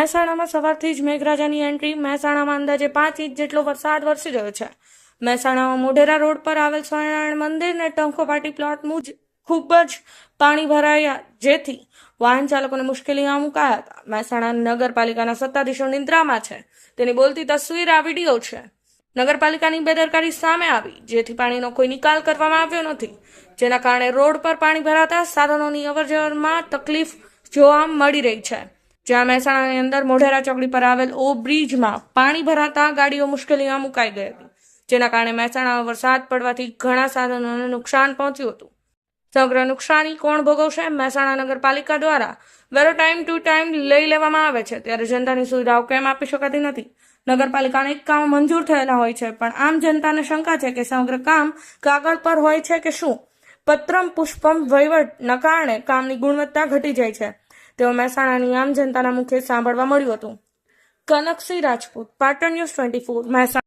મહેસાણામાં સવારથી જ મેઘરાજાની એન્ટ્રી. મહેસાણામાં અંદાજે 5 ઇંચ જેટલો વરસાદ વરસી રહ્યો છે. મહેસાણામાં મોઢેરા રોડ પર આવેલ સ્વામિનારાયણ મંદિર ને ટંકોપાટી પ્લોટ ખૂબ જ પાણી ભરાયા, જેથી વાહન ચાલકોને મુશ્કેલીમાં મુકાયા હતા. મહેસાણા નગરપાલિકાના સત્તાધીશો નિંદ્રામાં છે, તેની બોલતી તસવીર આ વિડીયો છે. નગરપાલિકાની બેદરકારી સામે આવી, જેથી પાણીનો કોઈ નિકાલ કરવામાં આવ્યો નથી, જેના કારણે રોડ પર પાણી ભરાતા સાધનોની અવરજવરમાં તકલીફ જોવા મળી રહી છે. જ્યાં મહેસાણાની અંદર મોઢેરા ચોકડી પર આવેલ બ્રિજમાં પાણી ભરાતા ગાડીઓ મુશ્કેલીમાં મુકાઈ ગઈ હતી, જેના કારણે મહેસાણામાં વરસાદ પડવાથી ઘણા સાધનોને નુકસાન પહોંચ્યું હતું. સમગ્ર નુકસાની કોણ ભોગવશે? મહેસાણા નગરપાલિકા દ્વારા વેરો ટાઈમ ટુ ટાઈમ લઈ લેવામાં આવે છે, ત્યારે જનતાની સુવિધાઓ કેમ આપી શકાતી નથી? નગરપાલિકાને એક કામ મંજૂર થયેલા હોય છે, પણ આમ જનતાને શંકા છે કે સમગ્ર કામ કાગળ પર હોય છે કે શું? પત્રમ પુષ્પમ વહીવટના કારણે કામની ગુણવત્તા ઘટી જાય છે, તેઓ મહેસાણાની આમ જનતાના મુખે સાંભળવા મળ્યું હતું. કનકસિંહ રાજપૂત, પાટણ ન્યૂઝ 24, મહેસાણા.